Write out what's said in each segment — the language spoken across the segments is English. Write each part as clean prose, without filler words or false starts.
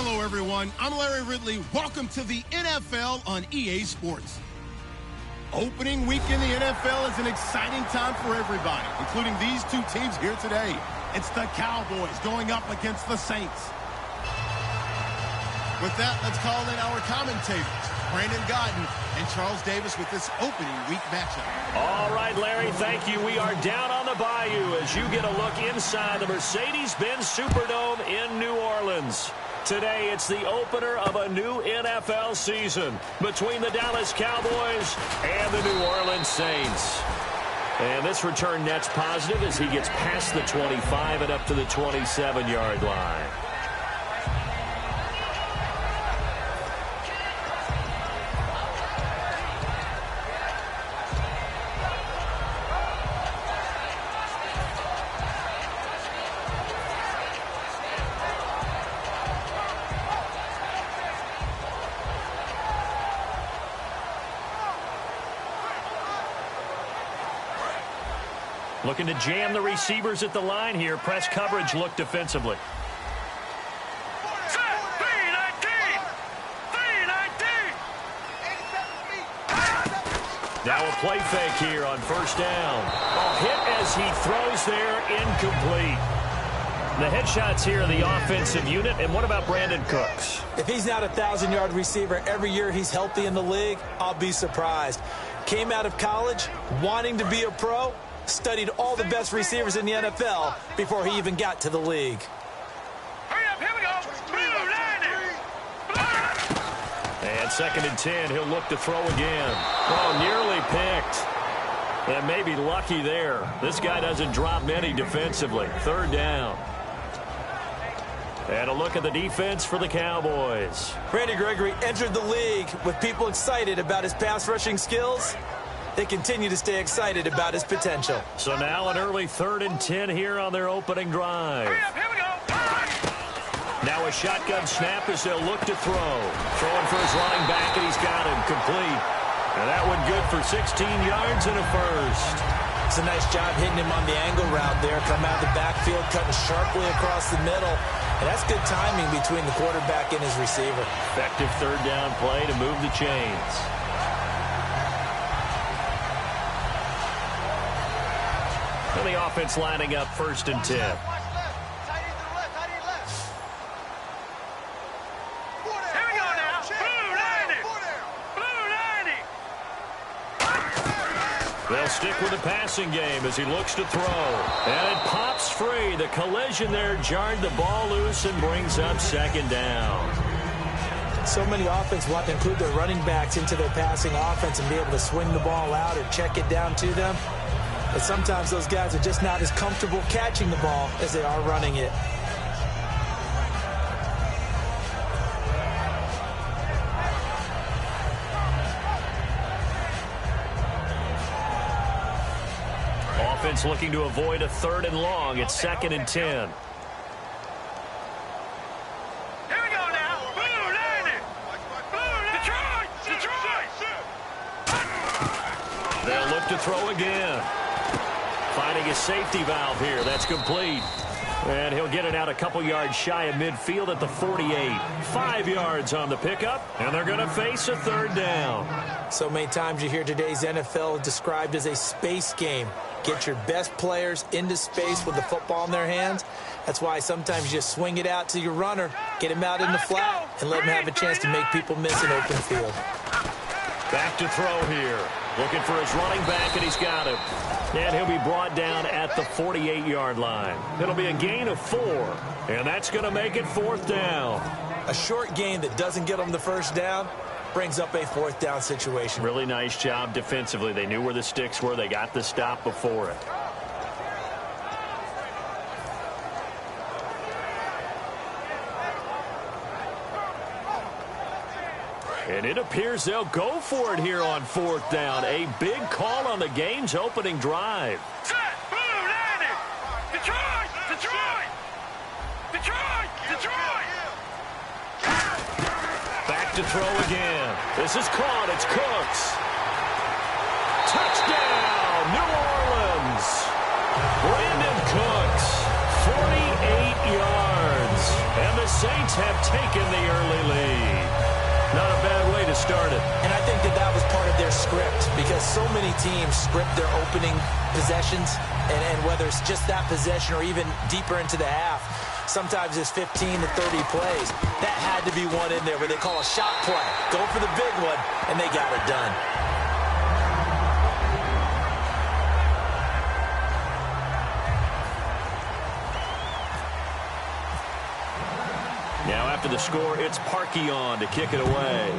Hello, everyone. I'm Larry Ridley. Welcome to the NFL on EA Sports. Opening week in the NFL is an exciting time for everybody, including these two teams here today. It's the Cowboys going up against the Saints. With that, let's call in our commentators, Brandon Godden and Charles Davis, with this opening week matchup. All right, Larry, thank you. We are down on the bayou as you get a look inside the Mercedes-Benz Superdome in New Orleans. Today, it's the opener of a new NFL season between the Dallas Cowboys and the New Orleans Saints. And this return net's positive as he gets past the 25 and up to the 27-yard line. Looking to jam the receivers at the line here. Press coverage look defensively. Now a play fake here on first down. A hit as he throws there, incomplete. The headshots here in the offensive unit. And what about Brandon Cooks? If he's not a 1,000-yard receiver every year he's healthy in the league, I'll be surprised. Came out of college wanting to be a pro. Studied all the best receivers in the NFL before he even got to the league. Hurry up, here we go. And 2nd and 10, he'll look to throw again. Oh, nearly picked. And maybe lucky there. This guy doesn't drop many defensively. 3rd down. And a look at the defense for the Cowboys. Randy Gregory entered the league with people excited about his pass rushing skills. They continue to stay excited about his potential. So now an early 3rd and 10 here on their opening drive. Hurry up, here we go. Now a shotgun snap as they'll look to throw. Throwing for his running back, and he's got him complete. And that one good for 16 yards and a first. It's a nice job hitting him on the angle route there. Come out of the backfield, cutting sharply across the middle. And that's good timing between the quarterback and his receiver. Effective 3rd down play to move the chains. And the offense lining up 1st and 10. Here we go now. Blue 90. They'll stick with the passing game as he looks to throw. And it pops free. The collision there jarred the ball loose and brings up 2nd down. So many offenses want to include their running backs into their passing offense and be able to swing the ball out or check it down to them. But sometimes those guys are just not as comfortable catching the ball as they are running it. Offense looking to avoid a 3rd and long. It's 2nd and 10. Here we go now. Blue 90. Detroit. They'll look to throw again. Finding a safety valve here. That's complete. And he'll get it out a couple yards shy of midfield at the 48. 5 yards on the pickup, and they're going to face a 3rd down. So many times you hear today's NFL described as a space game. Get your best players into space with the football in their hands. That's why sometimes you just swing it out to your runner, get him out in the flat, and let him have a chance to make people miss an open field. Back to throw here. Looking for his running back, and he's got him. And he'll be brought down at the 48-yard line. It'll be a gain of 4, and that's going to make it 4th down. A short gain that doesn't get them the 1st down brings up a 4th down situation. Really nice job defensively. They knew where the sticks were. They got the stop before it. And it appears they'll go for it here on 4th down. A big call on the game's opening drive. Set. Blue 90. Detroit. Back to throw again. This is caught. It's Cooks. Touchdown, New Orleans. Brandon Cooks, 48 yards. And the Saints have taken the early lead. Not a bad way to start it. And I think that was part of their script, because so many teams script their opening possessions, and whether it's just that possession or even deeper into the half, sometimes it's 15 to 30 plays. That had to be one in there where they call a shot play. Go for the big one, and they got it done. Now after the score, it's Parkey on to kick it away.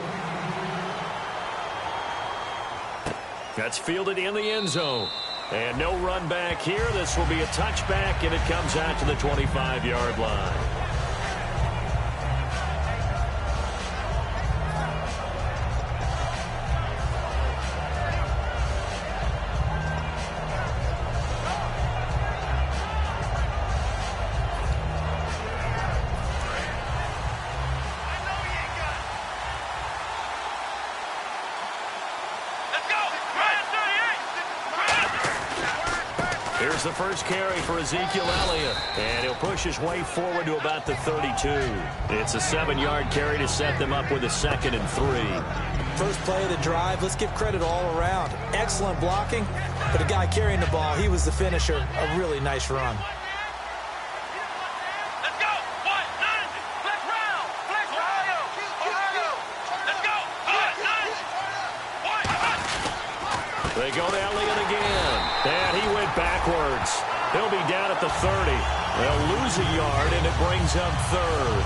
That's fielded in the end zone. And no run back here. This will be a touchback, and it comes out to the 25-yard line. Here's the first carry for Ezekiel Elliott, and he'll push his way forward to about the 32. It's a 7-yard carry to set them up with a 2nd and 3. First play of the drive, let's give credit all around. Excellent blocking, but the guy carrying the ball, he was the finisher. A really nice run. Let's go. What? Nine. Flex round. Flex Ohio. Ohio. Let's go. What? Nine. What? They go to Elliott again, and he went backwards. He'll be down at the 30. They'll lose a yard, and it brings up 3rd.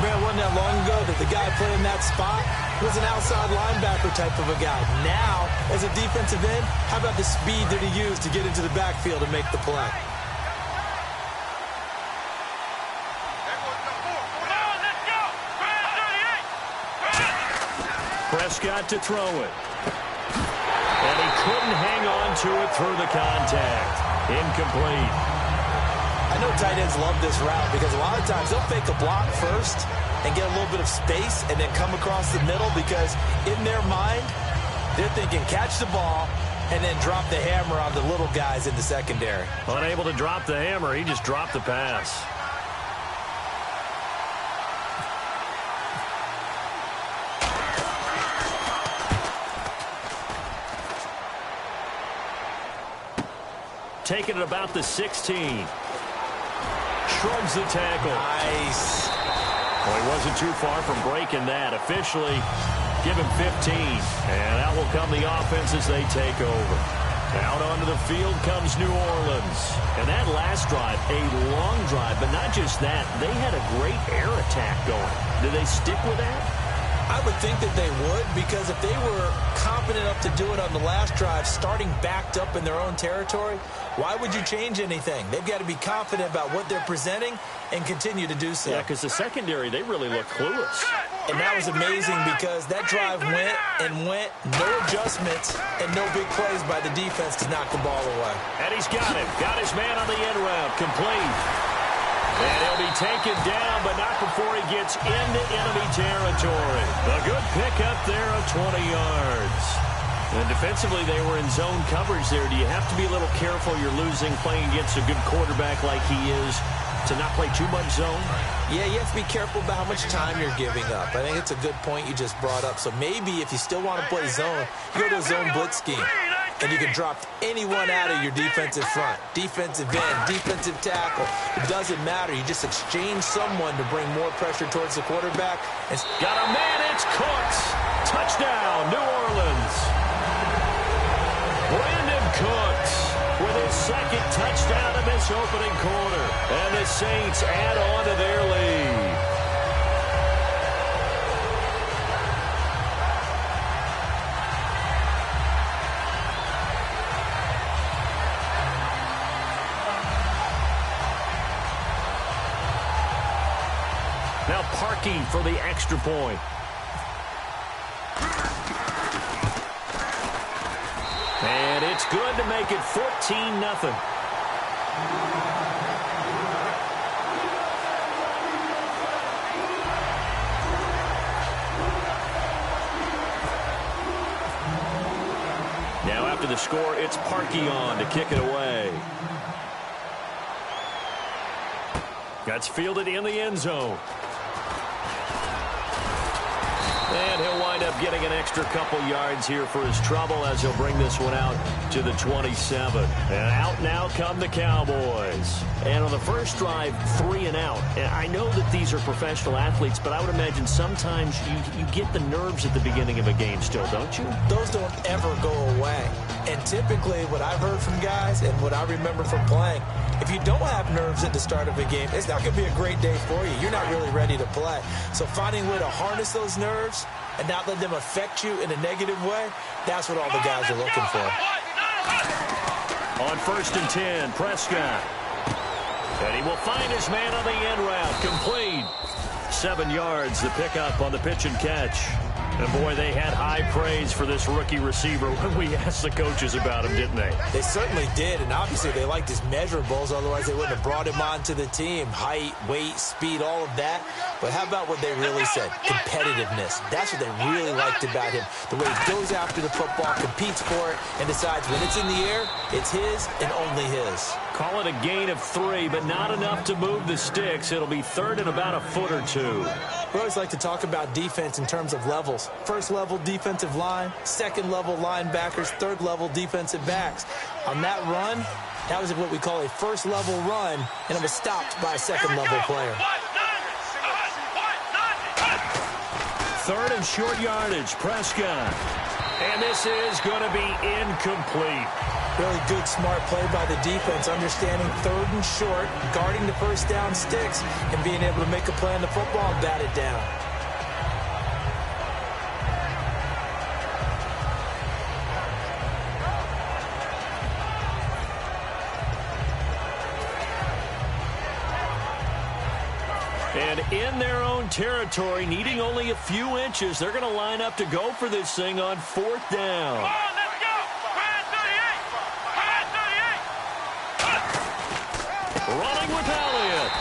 Man, wasn't that long ago that the guy playing that spot was an outside linebacker type of a guy. Now, as a defensive end, how about the speed that he used to get into the backfield and make the play? Prescott to throw it. And he couldn't hang on to it through the contact. Incomplete. I know tight ends love this route because a lot of times they'll fake a block first and get a little bit of space and then come across the middle, because in their mind, they're thinking catch the ball and then drop the hammer on the little guys in the secondary. Unable to drop the hammer, he just dropped the pass. Taking it about the 16. Shrugs the tackle. Nice. Well, he wasn't too far from breaking that. Officially, give him 15. And out will come the offense as they take over. Out onto the field comes New Orleans. And that last drive, a long drive, but not just that. They had a great air attack going. Do they stick with that? I would think that they would, because if they were confident enough to do it on the last drive, starting backed up in their own territory, why would you change anything? They've got to be confident about what they're presenting and continue to do so. Yeah, because the secondary, they really look clueless. And that was amazing, because that drive went and went, no adjustments, and no big plays by the defense to knock the ball away. And he's got it. Got his man on the end route. Complete. And he'll be taken down, but not before he gets into enemy territory. A good pickup there of 20 yards. And defensively, they were in zone coverage there. Do you have to be a little careful? You're losing, playing against a good quarterback like he is, to not play too much zone? Yeah, you have to be careful about how much time you're giving up. I think it's a good point you just brought up. So maybe if you still want to play zone, you go to a zone blitz scheme. And you can drop anyone out of your defensive front. Defensive end, defensive tackle. It doesn't matter. You just exchange someone to bring more pressure towards the quarterback. Got a man, it's Cooks. Touchdown, New Orleans. Brandon Cooks with his 2nd touchdown of this opening quarter. And the Saints add on to their lead. Now Parkey for the extra point. And it's good to make it 14-0. Now after the score, it's Parkey on to kick it away. That's fielded in the end zone. And he'll wind up getting an extra couple yards here for his trouble as he'll bring this one out to the 27. And out now come the Cowboys. And on the first drive, 3 and out. And I know that these are professional athletes, but I would imagine sometimes you get the nerves at the beginning of a game still, don't you? Those don't ever go away. And typically what I've heard from guys and what I remember from playing, if you don't have nerves at the start of a game, it's not going to be a great day for you. You're not really ready to play. So finding a way to harness those nerves and not let them affect you in a negative way, that's what all the guys are looking for. On 1st and 10, Prescott. And he will find his man on the end route. Complete. 7 yards, the pickup on the pitch and catch. And, boy, they had high praise for this rookie receiver when we asked the coaches about him, didn't they? They certainly did, and obviously they liked his measurables. Otherwise, they wouldn't have brought him onto the team. Height, weight, speed, all of that. But how about what they really said? Competitiveness. That's what they really liked about him. The way he goes after the football, competes for it, and decides when it's in the air, it's his and only his. Call it a gain of 3, but not enough to move the sticks. It'll be 3rd and about a foot or 2. We always like to talk about defense in terms of levels. 1st level defensive line, 2nd level linebackers, 3rd level defensive backs. On that run, that was what we call a 1st level run, and it was stopped by a 2nd level player. 3rd and short yardage, Prescott. And this is going to be incomplete. Really good, smart play by the defense, understanding 3rd and short, guarding the first down sticks, and being able to make a play on the football and bat it down. And in their own territory, needing only a few inches, they're going to line up to go for this thing on 4th down. Running with Elliott.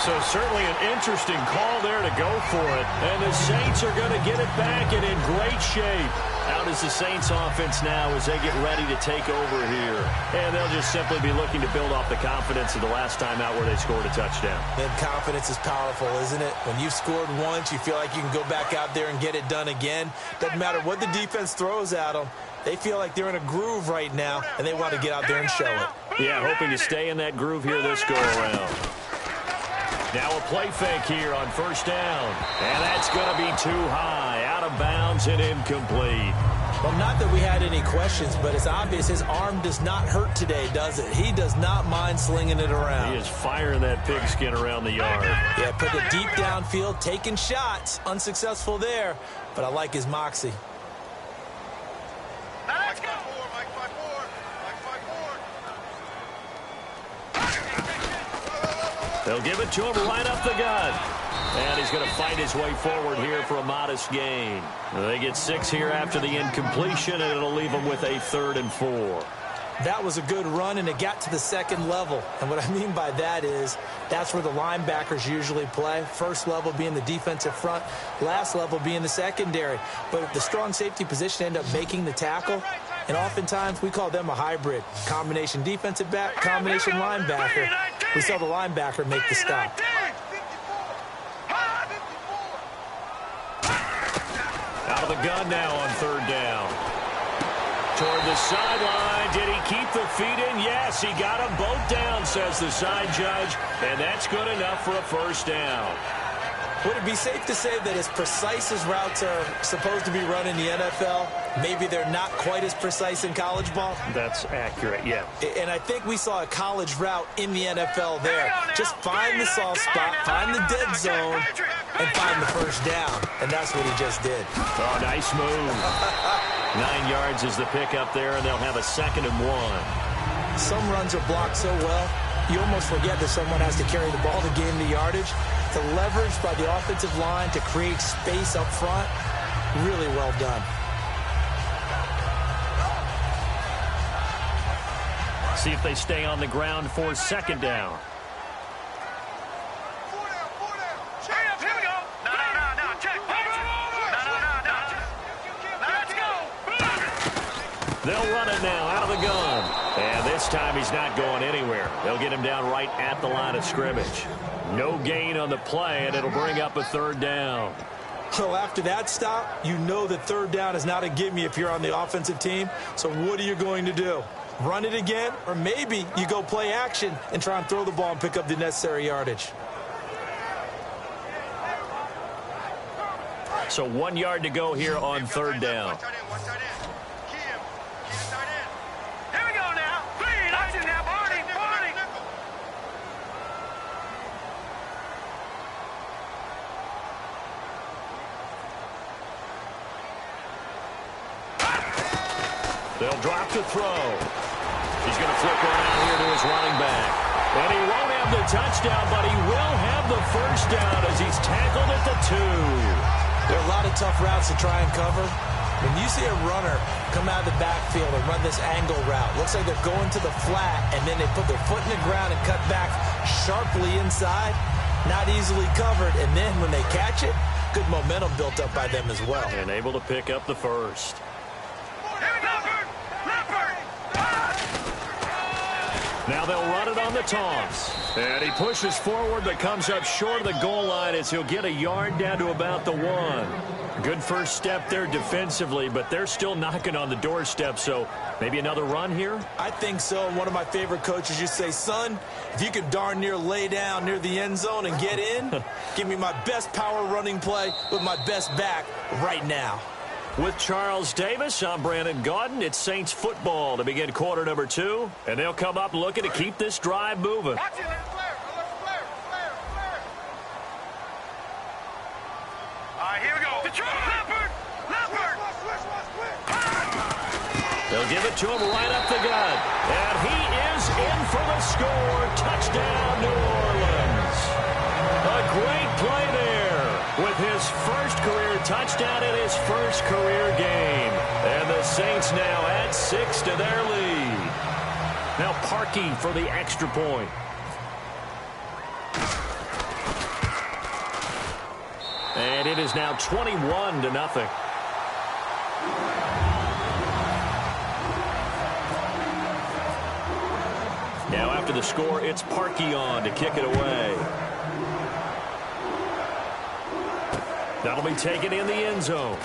So certainly an interesting call there to go for it. And the Saints are going to get it back and in great shape. Out is the Saints offense now as they get ready to take over here. And they'll just simply be looking to build off the confidence of the last time out where they scored a touchdown. And confidence is powerful, isn't it? When you've scored once, you feel like you can go back out there and get it done again. Doesn't matter what the defense throws at them. They feel like they're in a groove right now, and they want to get out there and show it. Yeah, hoping to stay in that groove here this go-around. Now a play fake here on 1st down. And that's going to be too high, out of bounds and incomplete. Well, not that we had any questions, but it's obvious his arm does not hurt today, does it? He does not mind slinging it around. He is firing that pigskin around the yard. Yeah, put it deep downfield, taking shots. Unsuccessful there, but I like his moxie. They'll give it to him right up the gut. And he's going to fight his way forward here for a modest gain. They get 6 here after the incompletion, and it'll leave them with a 3rd and 4. That was a good run, and it got to the 2nd level. And what I mean by that is that's where the linebackers usually play. 1st level being the defensive front, last level being the secondary. But if the strong safety position end up making the tackle, and oftentimes we call them a hybrid. Combination defensive back, combination linebacker. We saw the linebacker make the stop. Out of the gun now on 3rd down. Toward the sideline. Did he keep the feet in? Yes, he got them both down, says the side judge. And that's good enough for a 1st down. Would it be safe to say that as precise as routes are supposed to be run in the NFL, maybe they're not quite as precise in college ball? That's accurate, yeah. And I think we saw a college route in the NFL there. Just find the soft spot, find the dead zone, and find the 1st down. And that's what he just did. Oh, nice move. 9 yards is the pickup there, and they'll have a 2nd and 1. Some runs are blocked so well, you almost forget that someone has to carry the ball to gain the yardage. The leverage by the offensive line to create space up front, really well done. See if they stay on the ground for 2nd down. They'll run it now out of the gun. And this time he's not going anywhere. They'll get him down right at the line of scrimmage. No gain on the play, and it'll bring up a third down. So after that stop, you know that third down is not a gimme if you're on the offensive team. So what are you going to do? Run it again? Or maybe you go play action and try and throw the ball and pick up the necessary yardage. So 1 yard to go here on third down. Here we go now. Clean. Option now. Barney. They'll drop to throw. He's going to flip one out here to his running back. And he won't have the touchdown, but he will have the first down as he's tackled at the 2. There are a lot of tough routes to try and cover. When you see a runner come out of the backfield and run this angle route, looks like they're going to the flat, and then they put their foot in the ground and cut back sharply inside, not easily covered, and then when they catch it, good momentum built up by them as well. And able to pick up the first. Now they'll run it on the toss. And he pushes forward but comes up short of the goal line as he'll get a yard down to about the 1. Good first step there defensively, but they're still knocking on the doorstep, so maybe another run here? I think so. One of my favorite coaches used to say, son, if you could darn near lay down near the end zone and get in, give me my best power running play with my best back right now. With Charles Davis, I'm Brandon Gaudin. It's Saints football to begin quarter number 2, and they'll come up looking to keep this drive moving. Here we go. Leopard. They'll give it to him right up the gut. And he is in for the score. Touchdown, New Orleans. A great play there with his first career touchdown in his first career game. And the Saints now add 6 to their lead. Now Parkey for the extra point. And it is now 21 to nothing. Now after the score, it's Parkey on to kick it away. That'll be taken in the end zone.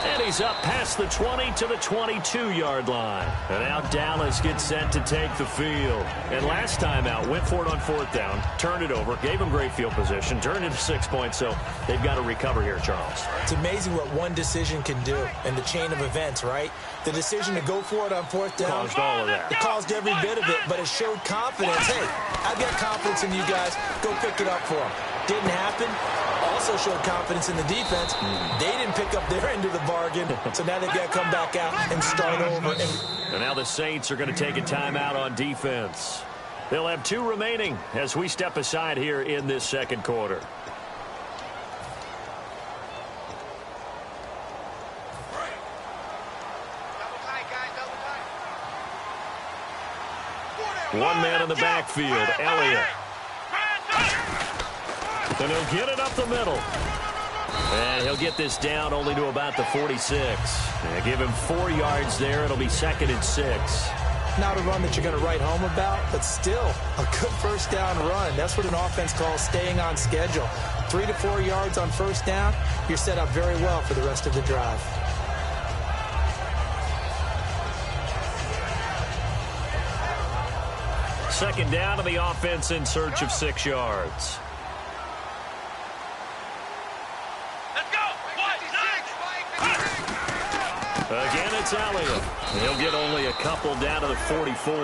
And he's up past the 20 to the 22-yard line. And now Dallas gets set to take the field. And last time out, went for it on fourth down, turned it over, gave him great field position, turned it to 6 points, so they've got to recover here, Charles. It's amazing what one decision can do in the chain of events, right? The decision to go for it on fourth down Caused all of that. It caused every bit of it, but it showed confidence. Hey, I've got confidence in you guys. Go pick it up for them. Didn't happen. Also showed confidence in the defense. They didn't pick up their end of the bargain, so now they've got to come back out and start over. And now the Saints are going to take a timeout on defense. They'll have 2 remaining as we step aside here in this second quarter. One man in the backfield, Elliott. And he'll get it up the middle. And he'll get this down only to about the 46. And give him 4 yards there. It'll be 2nd and 6. Not a run that you're going to write home about, but still a good first down run. That's what an offense calls staying on schedule. 3 to 4 yards on first down, you're set up very well for the rest of the drive. Second down to the offense in search of 6 yards. Again, it's Elliott. He'll get only a couple down to the 44.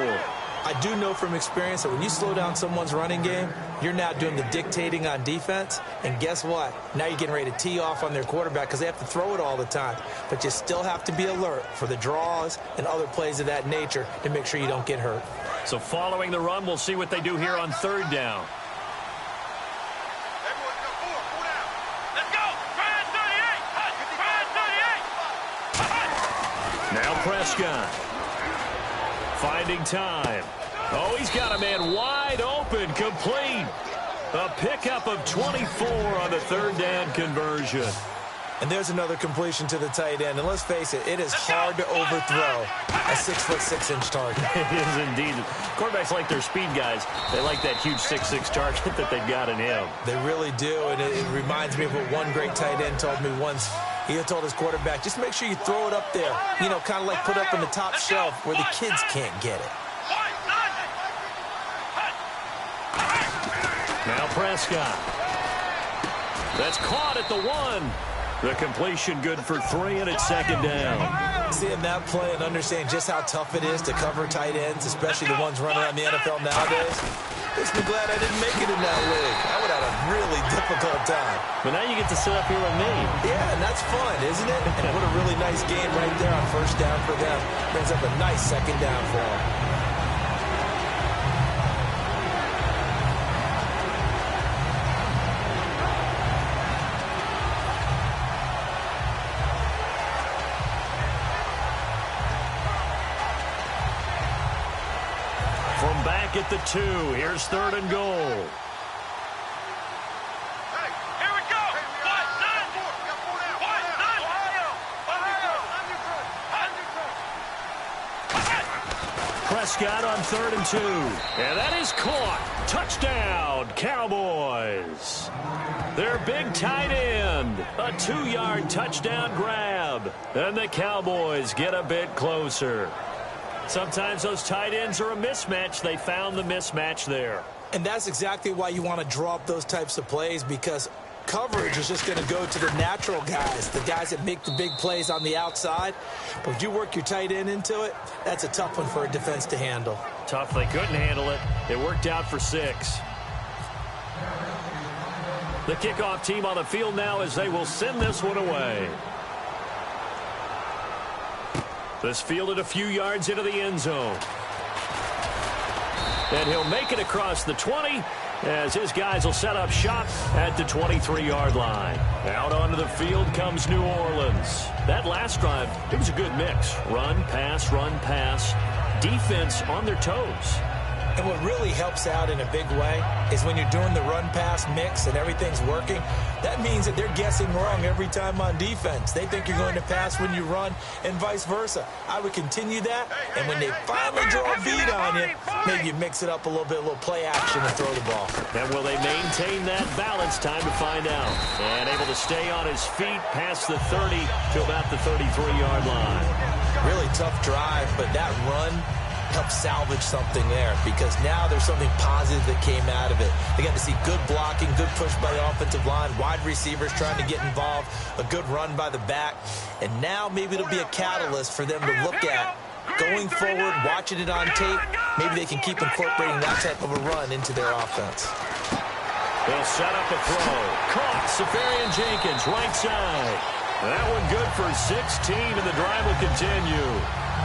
I do know from experience that when you slow down someone's running game, you're now doing the dictating on defense. And guess what? Now you're getting ready to tee off on their quarterback because they have to throw it all the time. But you still have to be alert for the draws and other plays of that nature to make sure you don't get hurt. So following the run, we'll see what they do here on third down. Now Prescott. Finding time. Oh, he's got a man wide open, complete. A pickup of 24 on the third down conversion. And there's another completion to the tight end. And let's face it, it is hard to overthrow a 6'6" target. It is indeed. Quarterbacks like their speed guys. They like that huge 6'6" target that they've got in him. They really do, and it reminds me of what one great tight end told me once. He had told his quarterback, just make sure you throw it up there, you know, kind of like put up in the top shelf where the kids can't get it. Now Prescott. That's caught at the 1. The completion good for 3, and it's second down. Seeing that play and understanding just how tough it is to cover tight ends, especially the ones running around the NFL nowadays, makes me glad I didn't make it in that league. I would have had a really difficult time. But now you get to sit up here with me. Yeah, and that's fun, isn't it? And what a really nice game right there on first down for them. Brings up a nice second down for them. From back at the 2, here's 3rd and goal. Hey, here we go. Prescott on 3rd and 2. And that is caught. Touchdown, Cowboys. Their big tight end. A 2-yard touchdown grab. And the Cowboys get a bit closer. Sometimes those tight ends are a mismatch. They found the mismatch there. And that's exactly why you want to draw up those types of plays, because coverage is just going to go to the natural guys, the guys that make the big plays on the outside. But if you work your tight end into it, that's a tough one for a defense to handle. Tough. They couldn't handle it. It worked out for 6. The kickoff team on the field now as they will send this one away. This fielded a few yards into the end zone. And he'll make it across the 20 as his guys will set up shop at the 23-yard line. Out onto the field comes New Orleans. That last drive, it was a good mix. Run, pass, defense on their toes. And what really helps out in a big way is when you're doing the run-pass mix and everything's working, that means that they're guessing wrong every time on defense. They think you're going to pass when you run and vice versa. I would continue that, and when they finally draw a beat on you, maybe you mix it up a little bit, a little play action and throw the ball. And will they maintain that balance? Time to find out. And able to stay on his feet past the 30 to about the 33-yard line. Really tough drive, but that run help salvage something there, because now there's something positive that came out of it. They got to see good blocking, good push by the offensive line, wide receivers trying to get involved, a good run by the back, and now maybe it'll be a catalyst for them to look at going forward, watching it on tape. Maybe they can keep incorporating that type of a run into their offense. They'll set up a throw. Caught. Safarian Jenkins, right side. That one good for 16, and the drive will continue.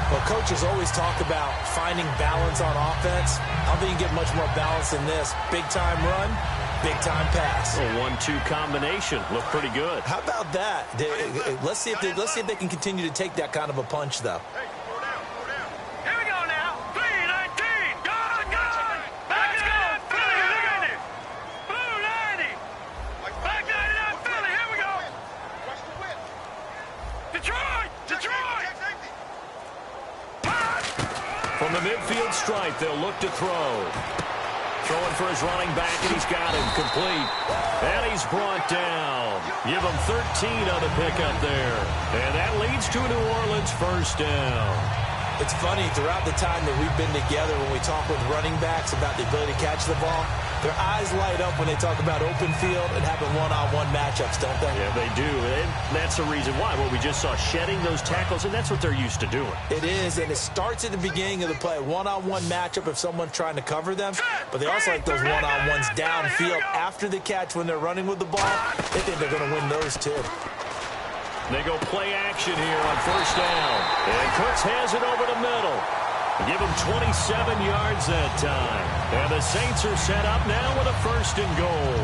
Well, coaches always talk about finding balance on offense. I don't think you get much more balance than this. Big-time run, big-time pass. A 1-2 combination. Looked pretty good. How about that? Let's see if they can continue to take that kind of a punch, though. Here we go now. 3-19. Go. Back it up. Philly, look at it. Blue 90. Back 99, Philly. Here we go. Detroit. From the midfield stripe, they'll look to throw. Throwing for his running back, and he's got him complete. And he's brought down. Give him 13 on the pickup there. And that leads to a New Orleans first down. It's funny, throughout the time that we've been together, when we talk with running backs about the ability to catch the ball, their eyes light up when they talk about open field and having one-on-one matchups, don't they? Yeah, they do. And that's the reason why. Well, we just saw shedding those tackles, and that's what they're used to doing. It is, and it starts at the beginning of the play. One-on-one matchup if someone's trying to cover them, but they also like those one-on-ones downfield after the catch when they're running with the ball. They think they're going to win those, too. They go play action here on first down. And Cooks has it over the middle. Give him 27 yards that time. And the Saints are set up now with a 1st and goal.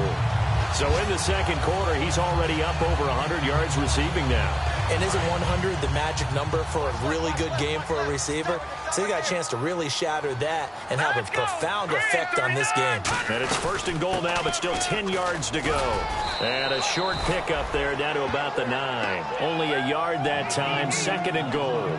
So in the second quarter, he's already up over 100 yards receiving now. And isn't 100 the magic number for a really good game for a receiver? So you got a chance to really shatter that and have a profound effect on this game. And it's 1st and goal now, but still 10 yards to go. And a short pickup there down to about the 9. Only a yard that time, 2nd and goal.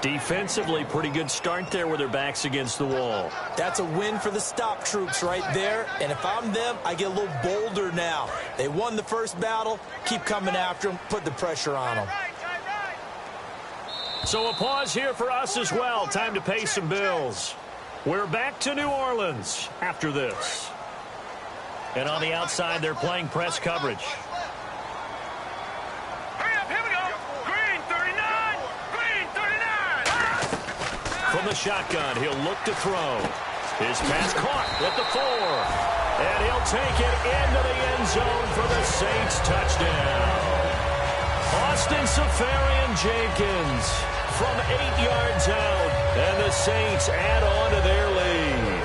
Defensively, pretty good start there with their backs against the wall. That's a win for the stop troops right there. And if I'm them, I get a little bolder now. They won the first battle. Keep coming after them. Put the pressure on them. So a pause here for us as well. Time to pay some bills. We're back to New Orleans after this. And on the outside, they're playing press coverage. Hurry up, here we go. Green 39. Green 39. From the shotgun, he'll look to throw. His pass caught at the 4. And he'll take it into the end zone for the Saints touchdown. Austin Safarian-Jenkins from 8 yards out. And the Saints add on to their lead.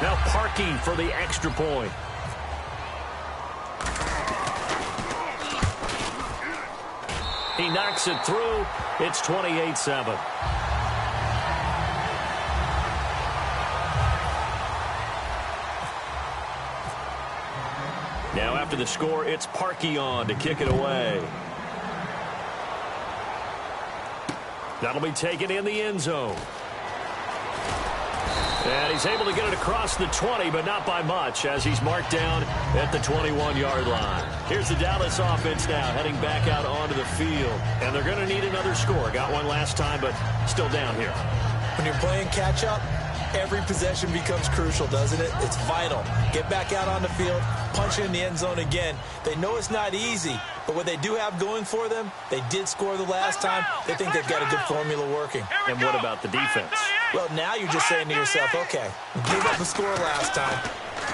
Now Parkey for the extra point. He knocks it through. It's 28-7. Now after the score, it's Parkey on to kick it away. That'll be taken in the end zone. And he's able to get it across the 20, but not by much, as he's marked down at the 21-yard line. Here's the Dallas offense now, heading back out onto the field. And they're going to need another score. Got one last time, but still down here. When you're playing catch-up, every possession becomes crucial, doesn't it? It's vital. Get back out on the field, punch it in the end zone again. They know it's not easy, but what they do have going for them, they did score the last time. They think they've got a good formula working. And what about the defense? Well, now you're just saying to yourself, okay, we gave up the score last time.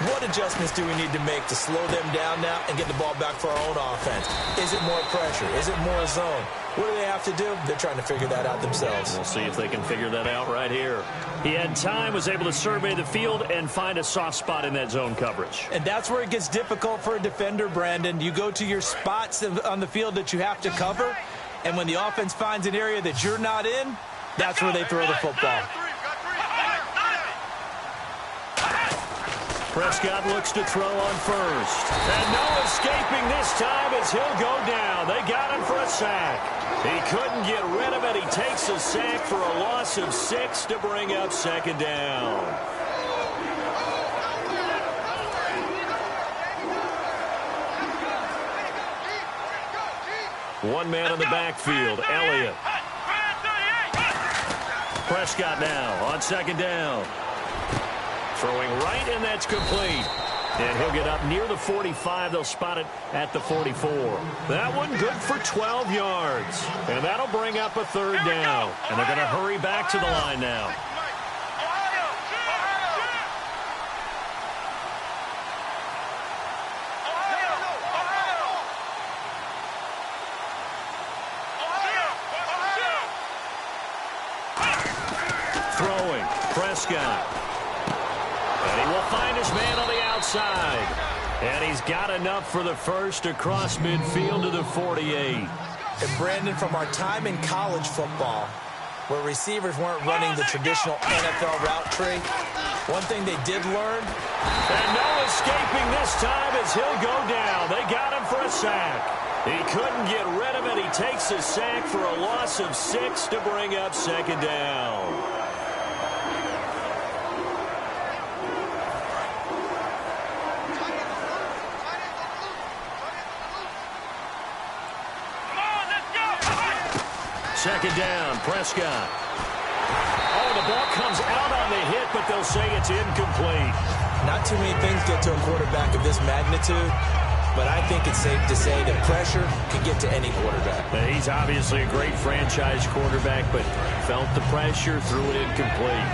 What adjustments do we need to make to slow them down now and get the ball back for our own offense? Is it more pressure? Is it more zone? What do they have to do? They're trying to figure that out themselves. We'll see if they can figure that out right here. He had time, was able to survey the field and find a soft spot in that zone coverage. And that's where it gets difficult for a defender, Brandon. You go to your spots on the field that you have to cover, and when the offense finds an area that you're not in, that's where they throw the football. Prescott looks to throw on first. And no escaping this time as he'll go down. They got him for a sack. He couldn't get rid of it. He takes a sack for a loss of 6 to bring up 2nd down. One man in the backfield, Elliott. Prescott now on 2nd down. Throwing right, and that's complete. And he'll get up near the 45. They'll spot it at the 44. That one good for 12 yards. And that'll bring up a 3rd down. And they're going to hurry back to the line now. Throwing, Prescott. And he will find his man on the outside. And he's got enough for the first across midfield to the 48. And Brandon, from our time in college football, where receivers weren't running the traditional NFL route tree, one thing they did learn. And no escaping this time as he'll go down. They got him for a sack. He couldn't get rid of it. He takes a sack for a loss of 6 to bring up 2nd down. Second down, Prescott. Oh, the ball comes out on the hit, but they'll say it's incomplete. Not too many things get to a quarterback of this magnitude, but I think it's safe to say that pressure can get to any quarterback. He's obviously a great franchise quarterback, but felt the pressure, threw it incomplete.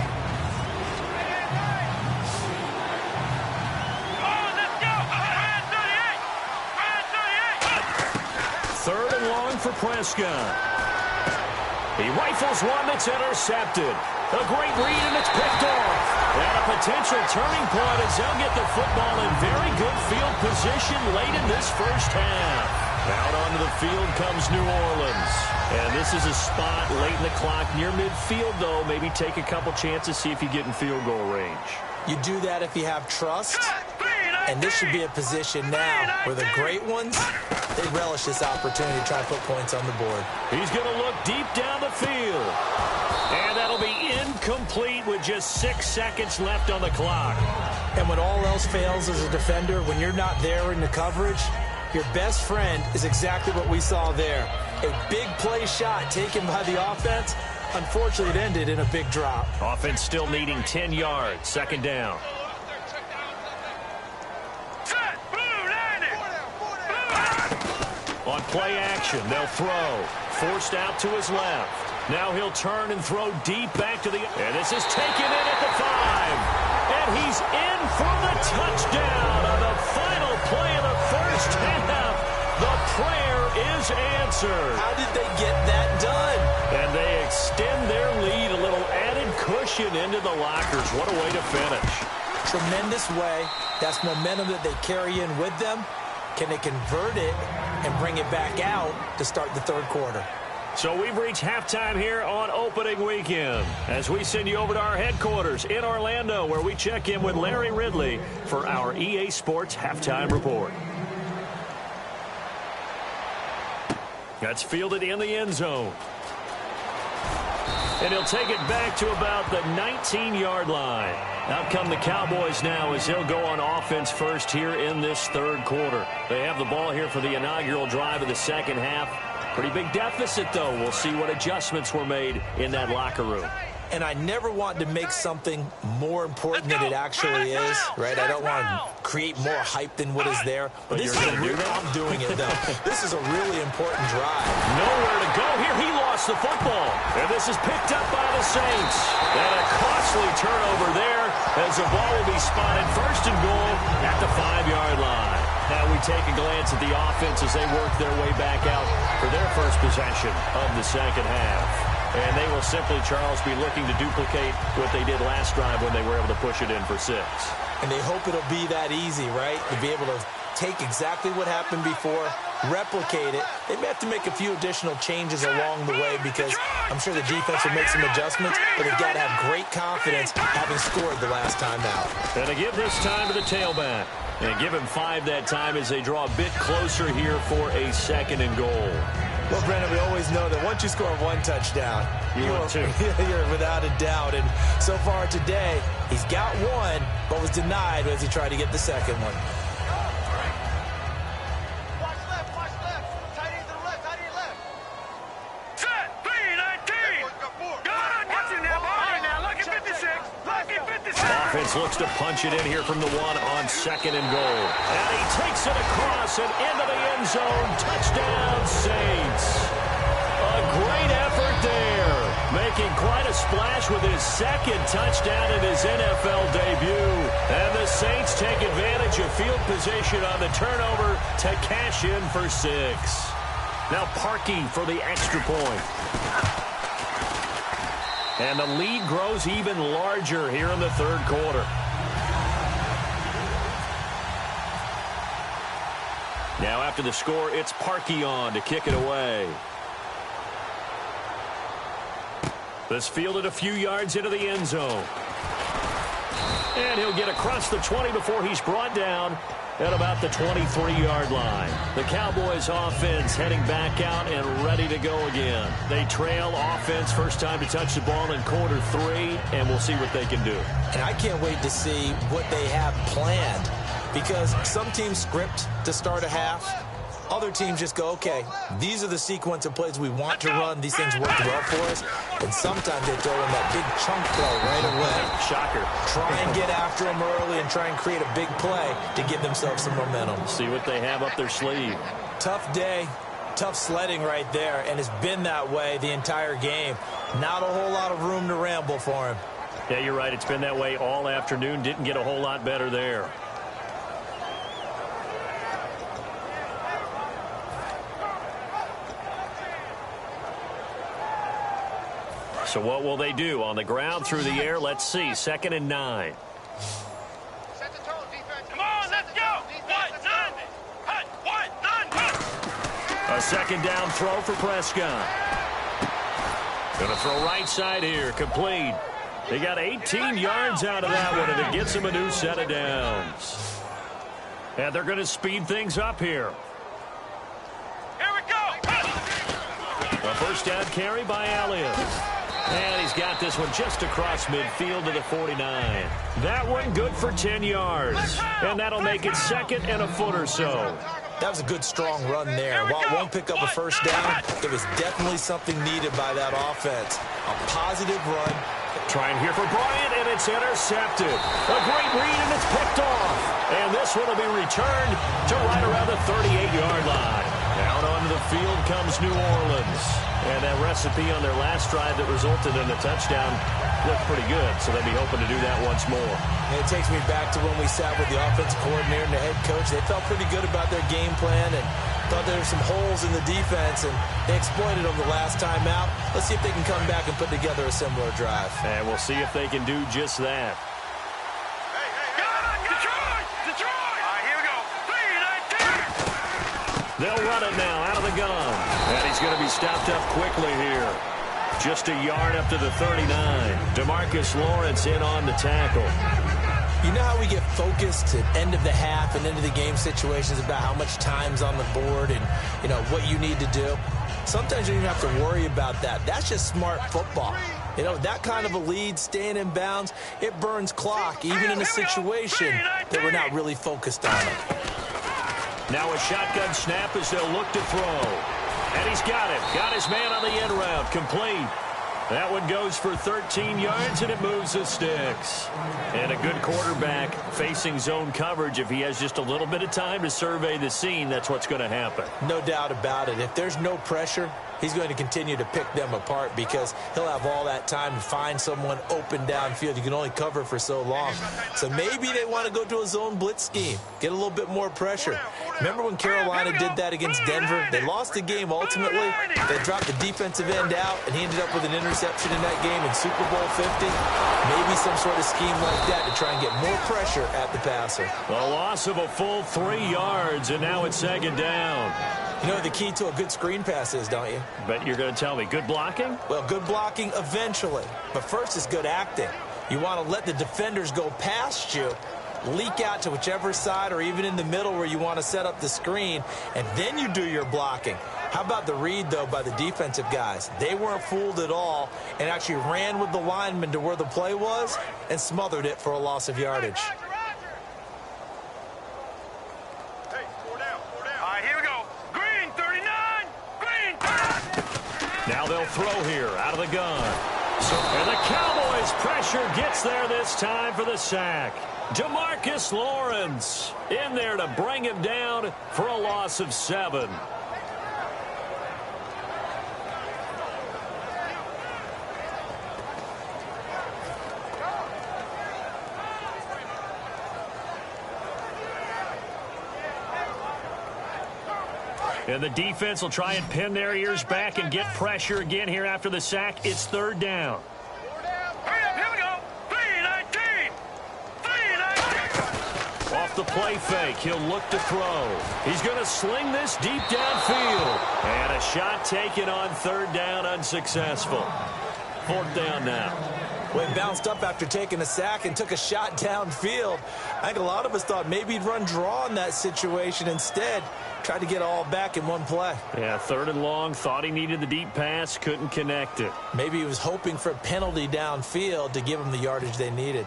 Third and long for Prescott. He rifles one that's intercepted. A great read, and it's picked off. And a potential turning point as they'll get the football in very good field position late in this first half. Out onto the field comes New Orleans. And this is a spot late in the clock near midfield, though. Maybe take a couple chances, see if you get in field goal range. You do that if you have trust. And this should be a position now where the great ones, they relish this opportunity to try to put points on the board. He's going to look deep down the field. And that'll be incomplete with just 6 seconds left on the clock. And when all else fails as a defender, when you're not there in the coverage, your best friend is exactly what we saw there. A big play shot taken by the offense. Unfortunately, it ended in a big drop. Offense still needing 10 yards. Second down. On play action, they'll throw. Forced out to his left. Now he'll turn and throw deep back to the... And this is taken in at the 5. And he's in for the touchdown on the final play of the first half. The prayer is answered. How did they get that done? And they extend their lead, a little added cushion into the lockers. What a way to finish. Tremendous way. That's momentum that they carry in with them. Can they convert it and bring it back out to start the third quarter? So we've reached halftime here on opening weekend as we send you over to our headquarters in Orlando, where we check in with Larry Ridley for our EA Sports Halftime Report. That's fielded in the end zone. And he'll take it back to about the 19-yard line. Out come the Cowboys now as they'll go on offense first here in this third quarter. They have the ball here for the inaugural drive of the second half. Pretty big deficit, though. We'll see what adjustments were made in that locker room. And I never want to make something more important than it actually is, right? I don't want to create more hype than what is there. But this is a real, I'm doing it, though. This is a really important drive. Nowhere to go here. He lost the football. And this is picked up by the Saints. And a costly turnover there as the ball will be spotted first and goal at the 5-yard line. Now we take a glance at the offense as they work their way back out for their first possession of the second half. And they will simply, Charles, be looking to duplicate what they did last drive when they were able to push it in for 6. And they hope it'll be that easy, right? To be able to take exactly what happened before, replicate it. They may have to make a few additional changes along the way because I'm sure the defense will make some adjustments, but they've got to have great confidence having scored the last time out. And to give this time to the tailback. And give him 5 that time as they draw a bit closer here for a second and goal. Well, Brendan, we always know that once you score 1 touchdown, you're without a doubt. And so far today, he's got 1, but was denied as he tried to get the second one. Watch left. Tight end to the left, tight end left. Set, 3-19. Good. Watch it now, boy. Now, look at 56. Look at 56. Offense looks to punch it in here from the 1 on second and goal. And he takes it across and into the end zone. Touchdown, Saints. A great effort there. Making quite a splash with his second touchdown in his NFL debut. And the Saints take advantage of field position on the turnover to cash in for 6. Now Parkey for the extra point. And the lead grows even larger here in the third quarter. Now after the score, it's Parkey on to kick it away. This fielded a few yards into the end zone. And he'll get across the 20 before he's brought down at about the 23-yard line. The Cowboys offense heading back out and ready to go again. They trail offense first time to touch the ball in quarter 3, and we'll see what they can do. And I can't wait to see what they have planned because some teams script to start a half. Other teams just go, okay, these are the sequence of plays we want to run. These things work well for us. And sometimes they throw in that big chunk play right away. Shocker. Try and get after them early and try and create a big play to give themselves some momentum. See what they have up their sleeve. Tough day, tough sledding right there, and it's been that way the entire game. Not a whole lot of room to ramble for him. Yeah, you're right. It's been that way all afternoon. Didn't get a whole lot better there. So what will they do? On the ground, through the air, let's see. 2nd and 9. Set the tone, defense. Come on, let's go. What? None. What? None. A 2nd down throw for Prescott. Going to throw right side here. Complete. They got 18 yards out of that one, and it gets them a new set of downs. And they're going to speed things up here. Here we go. A 1st down carry by Elliott. And he's got this one just across midfield to the 49. That one good for 10 yards. And that'll make it 2nd and a foot or so. That was a good, strong run there. While it won't pick up a 1st down, it was definitely something needed by that offense. A positive run. Trying here for Bryant, and it's intercepted. A great read, and it's picked off. And this one will be returned to right around the 38-yard line. Out onto the field comes New Orleans. And that recipe on their last drive that resulted in a touchdown looked pretty good, so they'll be hoping to do that once more. And it takes me back to when we sat with the offensive coordinator and the head coach. They felt pretty good about their game plan and thought there were some holes in the defense, and they exploited them the last time out. Let's see if they can come back and put together a similar drive. And we'll see if they can do just that. Detroit! All right, here we go. 3-19. They'll run it now out of the gun. And he's going to be stopped up quickly here. Just a yard up to the 39. DeMarcus Lawrence in on the tackle. You know how we get focused at end of the half and into the game situations about how much time's on the board and, you know, what you need to do? Sometimes you don't even have to worry about that. That's just smart football. You know, that kind of a lead, staying in bounds, it burns clock, even in a situation that we're not really focused on it. Now a shotgun snap as they'll look to throw. And he's got it. Got his man on the end route. Complete. That one goes for 13 yards, and it moves the sticks. And a good quarterback facing zone coverage. If he has just a little bit of time to survey the scene, that's what's going to happen. No doubt about it. If there's no pressure, he's going to continue to pick them apart because he'll have all that time to find someone open downfield. You can only cover for so long. So maybe they want to go to a zone blitz scheme, get a little bit more pressure. Remember when Carolina did that against Denver? They lost the game ultimately. They dropped the defensive end out, and he ended up with an interception in that game in Super Bowl 50. Maybe some sort of scheme like that to try and get more pressure at the passer. A loss of a full 3 yards, and now it's 2nd down. You know what the key to a good screen pass is, don't you? Bet you're going to tell me. Good blocking? Well, good blocking eventually. But first is good acting. You want to let the defenders go past you, leak out to whichever side or even in the middle where you want to set up the screen, and then you do your blocking. How about the read, though, by the defensive guys? They weren't fooled at all and actually ran with the lineman to where the play was and smothered it for a loss of yardage. Now they'll throw here out of the gun. And the Cowboys' pressure gets there this time for the sack. DeMarcus Lawrence in there to bring him down for a loss of 7. And the defense will try and pin their ears back and get pressure again here after the sack. It's 3rd down. Here we go. 3-19. Off the play fake, he'll look to throw. He's going to sling this deep downfield. And a shot taken on 3rd down, unsuccessful. 4th down now. Well, he bounced up after taking a sack and took a shot downfield. I think a lot of us thought maybe he'd run draw in that situation. Instead, tried to get all back in one play. Yeah, 3rd and long, thought he needed the deep pass, couldn't connect it. Maybe he was hoping for a penalty downfield to give him the yardage they needed.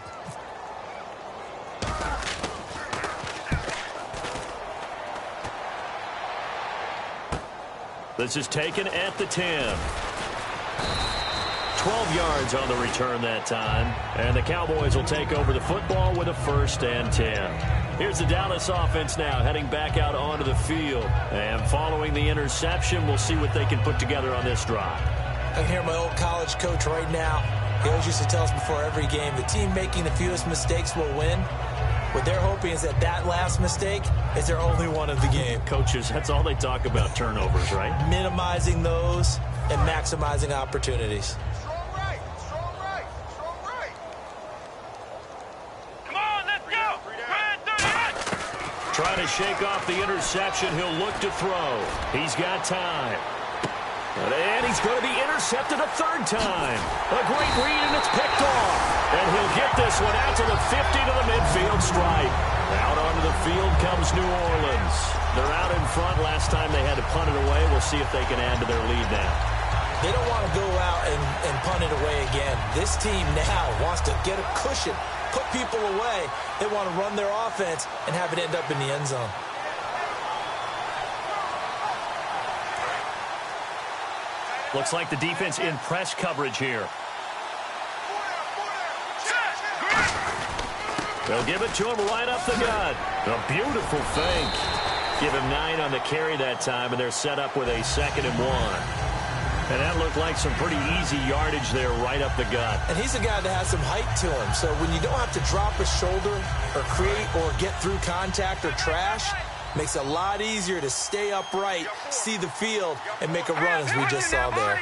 This is taken at the 10. 12 yards on the return that time. And the Cowboys will take over the football with a 1st and 10. Here's the Dallas offense now heading back out onto the field. And following the interception, we'll see what they can put together on this drive. I can hear my old college coach right now. He always used to tell us before every game, the team making the fewest mistakes will win. What they're hoping is that last mistake is their only one of the game. Coaches, that's all they talk about, turnovers, right? Minimizing those and maximizing opportunities. Trying to shake off the interception. He'll look to throw. He's got time. And he's going to be intercepted a third time. A great read, and it's picked off. And he'll get this one out to the 50 to the midfield stripe. Out onto the field comes New Orleans. They're out in front. Last time they had to punt it away. We'll see if they can add to their lead now. They don't want to go out and punt it away again. This team now wants to get a cushion, put people away. They want to run their offense and have it end up in the end zone. Looks like the defense in press coverage here. They'll give it to him right up the gut. A beautiful fake. Give him 9 on the carry that time, and they're set up with a 2nd and 1. And that looked like some pretty easy yardage there right up the gut. And he's a guy that has some height to him. So when you don't have to drop a shoulder or create or get through contact or trash, makes it a lot easier to stay upright, see the field, and make a run as we just saw there.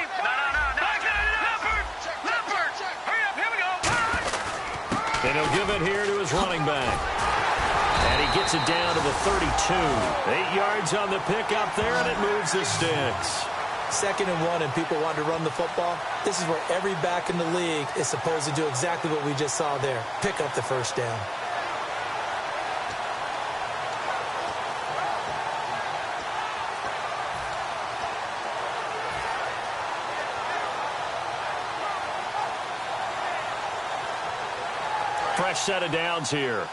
And he'll give it here to his running back. And he gets it down to the 32. 8 yards on the pickup there, and it moves the sticks. 2nd and 1, and people want to run the football. This is where every back in the league is supposed to do exactly what we just saw there. Pick up the first down. Fresh set of downs here.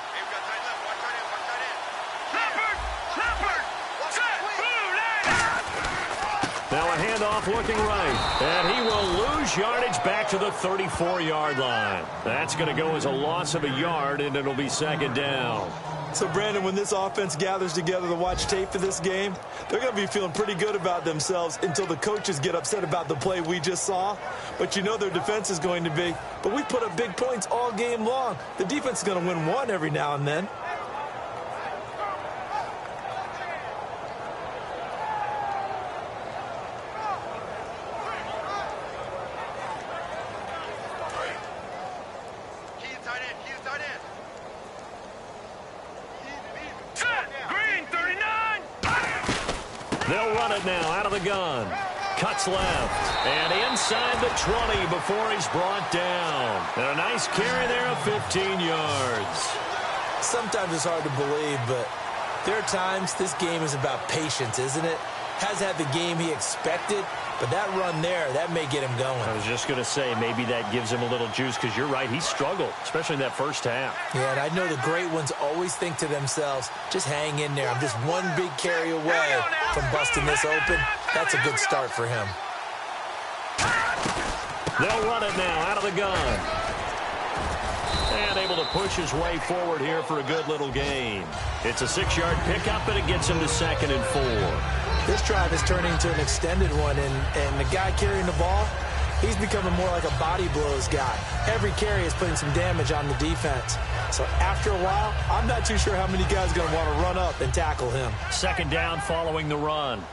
Now a handoff looking right. And he will lose yardage back to the 34-yard line. That's going to go as a loss of a yard, and it'll be 2nd down. So, Brandon, when this offense gathers together to watch tape for this game, they're going to be feeling pretty good about themselves until the coaches get upset about the play we just saw. But you know their defense is going to be. But we put up big points all game long. The defense is going to win one every now and then. They'll run it now out of the gun. Cuts left. And inside the 20 before he's brought down. And a nice carry there of 15 yards. Sometimes it's hard to believe, but there are times this game is about patience, isn't it? Has had the game he expected, but that run there, that may get him going. I was just going to say, maybe that gives him a little juice, because you're right, he struggled, especially in that first half. Yeah, and I know the great ones always think to themselves, just hang in there. I'm just one big carry away from busting this open. That's a good start for him. They'll run it now out of the gun. And able to push his way forward here for a good little gain. It's a 6-yard pickup, and it gets him to 2nd and 4. This drive is turning into an extended one, and the guy carrying the ball, he's becoming more like a body blows guy. Every carry is putting some damage on the defense. So after a while, I'm not too sure how many guys are going to want to run up and tackle him. 2nd down following the run.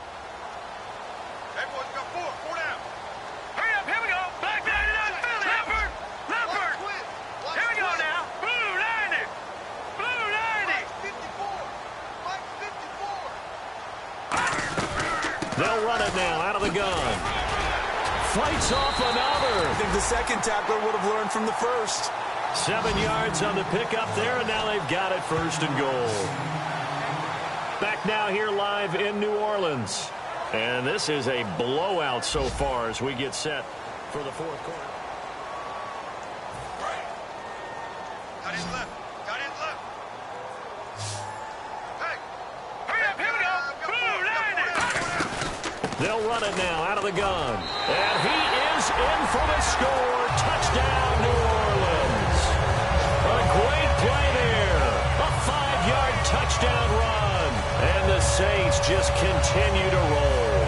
They'll run it now out of the gun. Fights off another. I think the second tackler would have learned from the first. 7 yards on the pickup there, and now they've got it 1st and goal. Back now here live in New Orleans. And this is a blowout so far as we get set for the 4th quarter. Got his left. Got his left. Hey. Hurry up. Here we go. Blue, 90. They'll run it now out of the gun. And he is in for the score. Touchdown, New Orleans. A great play there. A 5-yard touchdown run. And the Saints just continue to roll.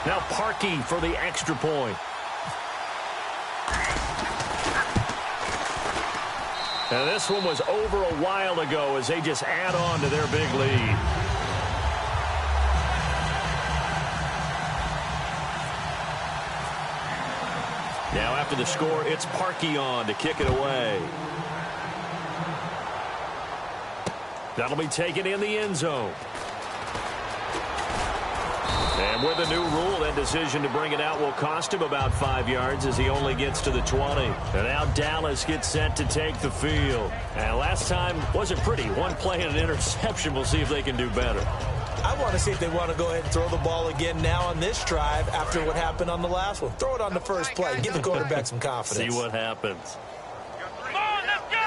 Now Parkey for the extra point. And this one was over a while ago as they just add on to their big lead. Now after the score, it's Parkey on to kick it away. That'll be taken in the end zone. And with a new rule, that decision to bring it out will cost him about 5 yards as he only gets to the 20. And now Dallas gets set to take the field. And last time wasn't pretty. One play and an interception. We'll see if they can do better. I want to see if they want to go ahead and throw the ball again now on this drive after what happened on the last one. Throw it on the first play. Give the quarterback some confidence. See what happens. Come on, let's go.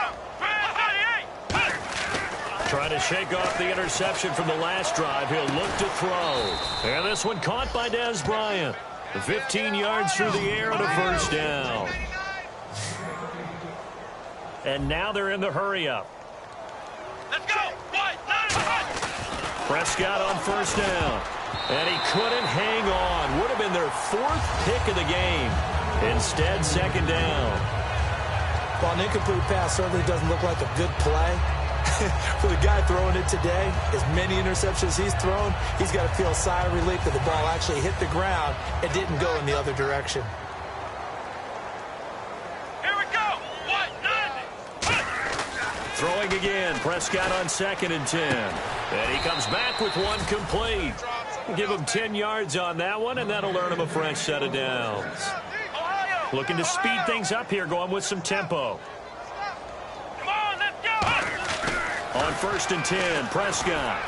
Trying to shake off the interception from the last drive. He'll look to throw. And this one caught by Des Bryant. 15 yards through the air and a first down. And now they're in the hurry-up. Let's go. Prescott on first down. And he couldn't hang on. Would have been their 4th pick of the game. Instead, second down. Well, an incomplete pass certainly doesn't look like a good play. For the guy throwing it today, as many interceptions he's thrown, he's got to feel a sigh of relief that the ball actually hit the ground and didn't go in the other direction. Here we go. Throwing again. Prescott on 2nd and 10. And he comes back with one complete. Give him 10 yards on that one, and that'll earn him a fresh set of downs. Looking to speed things up here, going with some tempo. Come on, let's go. On 1st and 10, Prescott.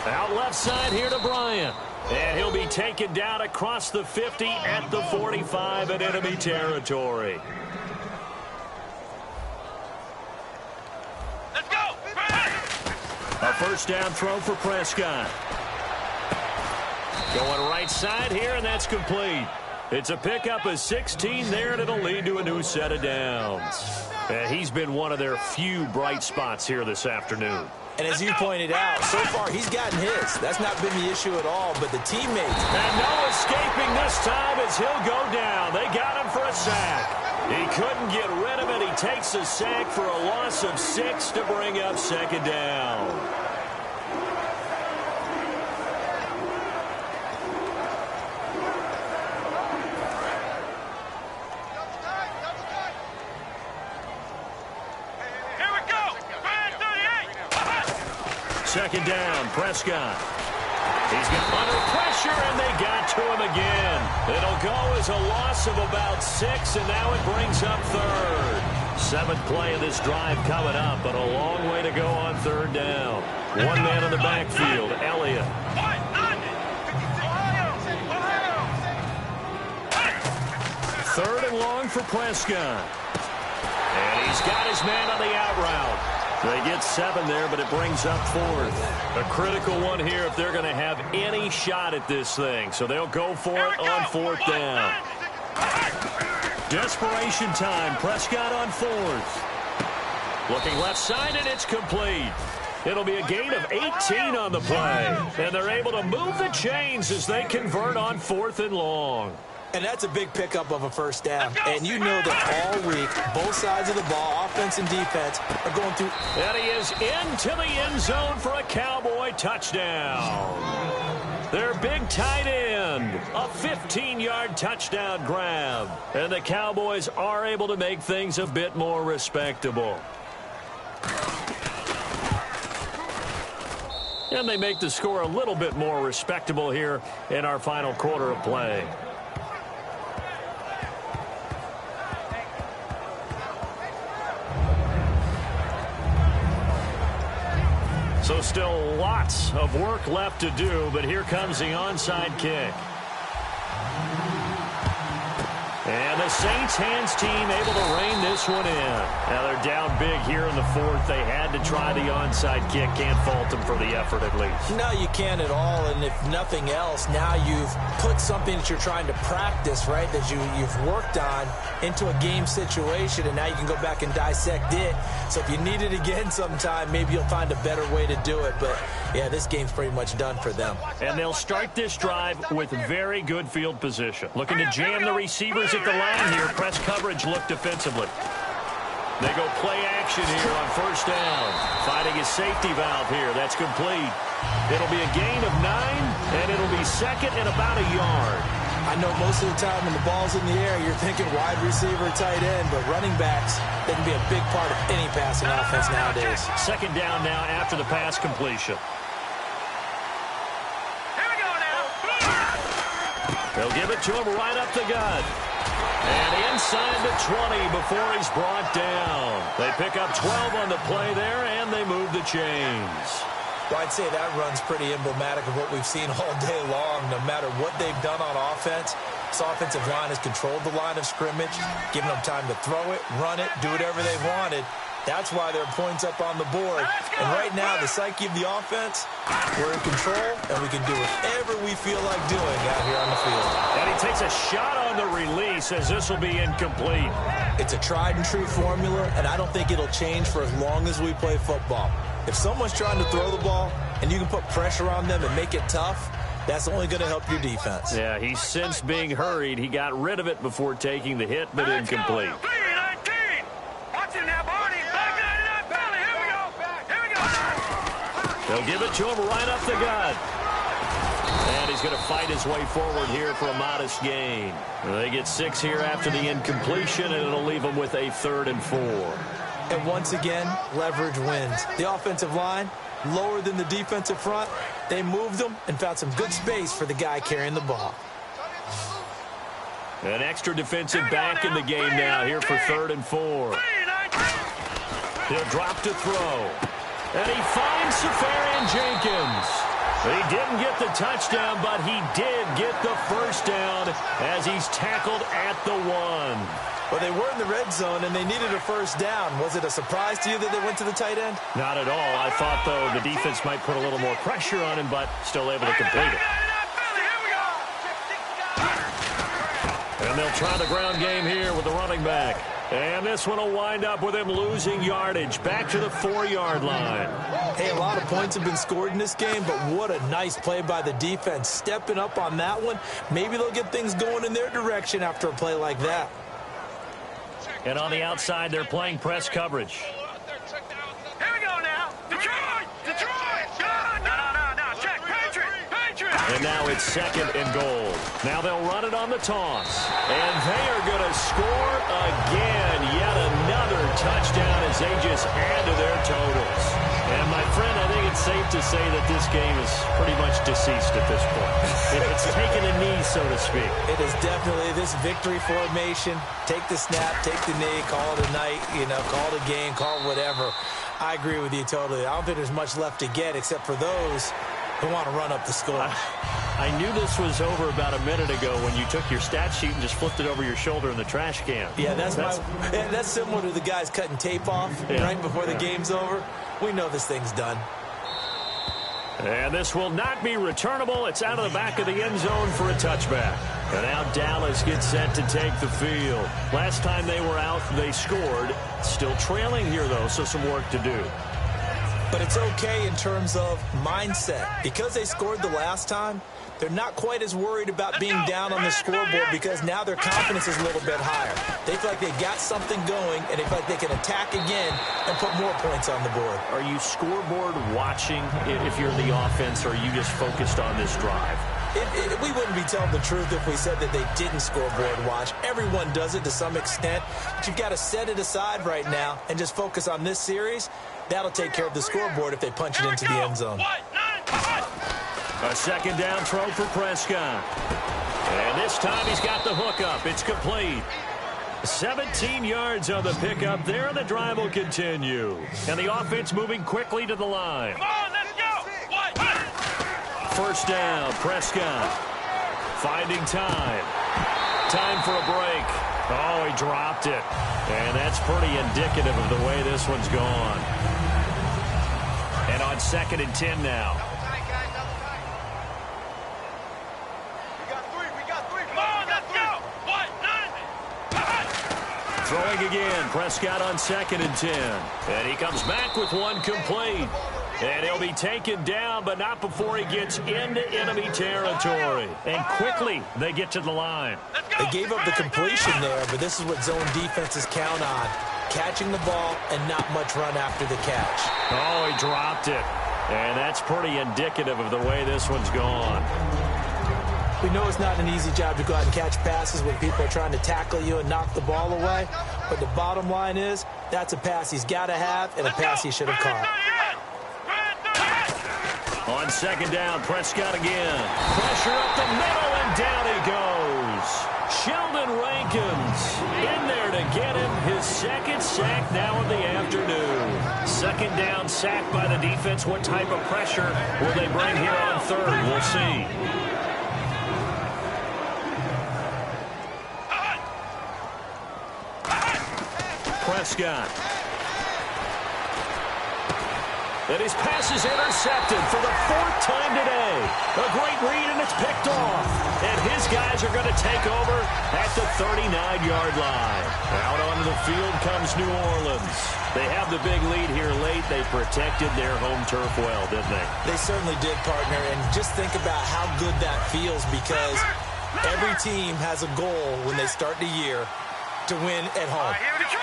Out left side here to Bryant. And he'll be taken down across the 50 at the 45 in enemy territory. Let's go. A first down throw for Prescott. Going right side here, and that's complete. It's a pickup of 16 there, and it'll lead to a new set of downs. And he's been one of their few bright spots here this afternoon. And as you pointed out, so far he's gotten his. That's not been the issue at all, but the teammates. And no escaping this time as he'll go down. They got him for a sack. He couldn't get rid of it. He takes a sack for a loss of 6 to bring up second down. Second down, Prescott. He's got under pressure, and they got to him again. It'll go as a loss of about 6, and now it brings up 3rd. 7th play of this drive coming up, but a long way to go on 3rd down. One man in the backfield, Elliott. 3rd and long for Prescott. And he's got his man on the out route. They get 7 there, but it brings up 4th. A critical one here if they're going to have any shot at this thing. So they'll go for it on 4th down. Desperation time. Prescott on 4th. Looking left side, and it's complete. It'll be a gain of 18 on the play. And they're able to move the chains as they convert on 4th and long. And that's a big pickup of a first down. And you know that all week, both sides of the ball, offense and defense, are going through. And he is into the end zone for a Cowboy touchdown. Their big tight end, a 15-yard touchdown grab. And the Cowboys are able to make things a bit more respectable. And they make the score a little bit more respectable here in our final quarter of play. So still lots of work left to do, but here comes the onside kick. And the Saints hands team able to rein this one in. Now they're down big here in the 4th. They had to try the onside kick. Can't fault them for the effort at least. No, you can't at all. And if nothing else, now you've put something that you're trying to practice, right, that you've worked on into a game situation, and now you can go back and dissect it. So if you need it again sometime, maybe you'll find a better way to do it. But, yeah, this game's pretty much done for them. And they'll start this drive with very good field position. Looking to jam the receivers at the line here. Press coverage look defensively. They go play action here on first down. Finding his safety valve here. That's complete. It'll be a gain of 9, and it'll be second and about a yard. I know most of the time when the ball's in the air, you're thinking wide receiver, tight end, but running backs, they can be a big part of any passing offense nowadays. Second down now after the pass completion. Here we go now. They'll give it to him right up the gut. And inside the 20 before he's brought down. They pick up 12 on the play there, and they move the chains. Well, I'd say that run's pretty emblematic of what we've seen all day long. No matter what they've done on offense, this offensive line has controlled the line of scrimmage, given them time to throw it, run it, do whatever they wanted. That's why there are points up on the board. And right now, the psyche of the offense, we're in control, and we can do whatever we feel like doing out here on the field. And he takes a shot on the release as this will be incomplete. It's a tried-and-true formula, and I don't think it'll change for as long as we play football. If someone's trying to throw the ball and you can put pressure on them and make it tough, that's only going to help your defense. Yeah, he's since being hurried. He got rid of it before taking the hit, but incomplete. 3-19. Watch him now, Barney. Back 99 penalty. Here we go. Here we go. They'll give it to him right up the gut. And he's going to fight his way forward here for a modest gain. They get 6 here after the incompletion, and it'll leave them with a 3rd and 4. And once again, leverage wins. The offensive line, lower than the defensive front. They moved them and found some good space for the guy carrying the ball. An extra defensive back in the game now here for 3rd and 4. He'll drop to throw. And he finds Safarian Jenkins. He didn't get the touchdown, but he did get the first down as he's tackled at the 1. Well, they were in the red zone, and they needed a first down. Was it a surprise to you that they went to the tight end? Not at all. I thought, though, the defense might put a little more pressure on him, but still able to complete it. And they'll try the ground game here with the running back. And this one will wind up with him losing yardage back to the 4-yard line. Hey, a lot of points have been scored in this game, but what a nice play by the defense. Stepping up on that one, maybe they'll get things going in their direction after a play like that. And on the outside, they're playing press coverage. Here we go now. Detroit! Detroit! No. Check. Patriot! And now it's 2nd and goal. Now they'll run it on the toss. And they are going to score again. Yet another touchdown as they just add to their totals. And, my friend, I think it's safe to say that this game is pretty much deceased at this point. It's taken a knee, so to speak. It is definitely this victory formation. Take the snap, take the knee, call it a night, call it a game, call it whatever. I agree with you totally. I don't think there's much left to get except for those who want to run up the score. I knew this was over about a minute ago when you took your stat sheet and just flipped it over your shoulder in the trash can. Yeah, that's similar to the guys cutting tape off right before the game's over. We know this thing's done. And this will not be returnable. It's out of the back of the end zone for a touchback. And now Dallas gets set to take the field. Last time they were out, they scored. Still trailing here, though, so some work to do. But it's okay in terms of mindset. Because they scored the last time, they're not quite as worried about being down on the scoreboard because now their confidence is a little bit higher. They feel like they got something going, and they feel like they can attack again and put more points on the board. Are you scoreboard watching if you're the offense, or are you just focused on this drive? We wouldn't be telling the truth if we said that they didn't scoreboard watch. Everyone does it to some extent, but you've got to set it aside right now and just focus on this series. That'll take care of the scoreboard if they punch it into the end zone. A 2nd down throw for Prescott. And this time he's got the hook up. It's complete. 17 yards on the pickup there, and the drive will continue. And the offense moving quickly to the line. Come on, let's go. 1st down, Prescott. Finding time. Time for a break. Oh, he dropped it. And that's pretty indicative of the way this one's gone. And on 2nd and 10 now. Throwing again, Prescott on 2nd and 10. And he comes back with one complete. And he'll be taken down, but not before he gets into enemy territory. And quickly, they get to the line. They gave up the completion there, but this is what zone defenses count on. Catching the ball and not much run after the catch. Oh, he dropped it. And that's pretty indicative of the way this one's gone. We know it's not an easy job to go out and catch passes when people are trying to tackle you and knock the ball away. But the bottom line is, that's a pass he's got to have and a pass he should have caught. On second down, Prescott again. Pressure up the middle, and down he goes. Sheldon Rankins in there to get him his second sack now of the afternoon. Second down, sack by the defense. What type of pressure will they bring here on third? We'll see. Prescott. And his pass is intercepted for the fourth time today. A great read, and it's picked off. And his guys are going to take over at the 39-yard line. Out onto the field comes New Orleans. They have the big lead here late. They protected their home turf well, didn't they? They certainly did, partner. And just think about how good that feels, because every team has a goal when they start the year to win at home.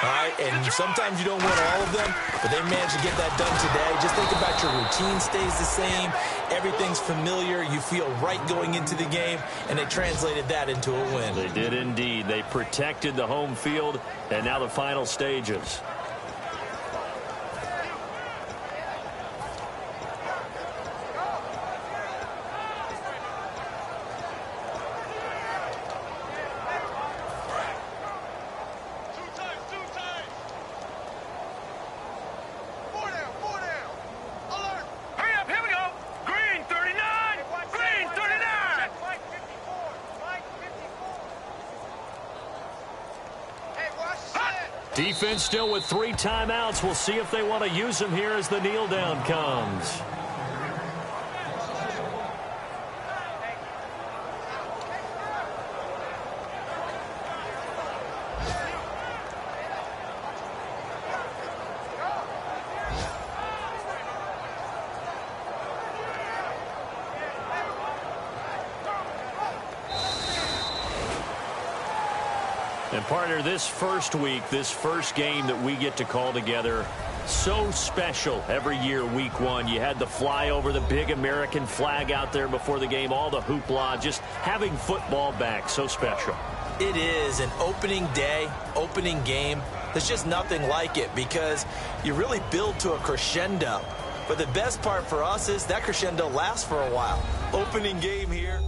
All right, and sometimes you don't win all of them, but they managed to get that done today. Just think about your routine stays the same. Everything's familiar. You feel right going into the game, and they translated that into a win. They did indeed. They protected the home field, and now the final stages. Defense still with 3 timeouts. We'll see if they want to use them here as the kneel down comes. And partner, this first week, this first game that we get to call together, so special every year, week 1. You had the flyover, the big American flag out there before the game, all the hoopla, just having football back, so special. It is an opening day, opening game. There's just nothing like it, because you really build to a crescendo. But the best part for us is that crescendo lasts for a while. Opening game here.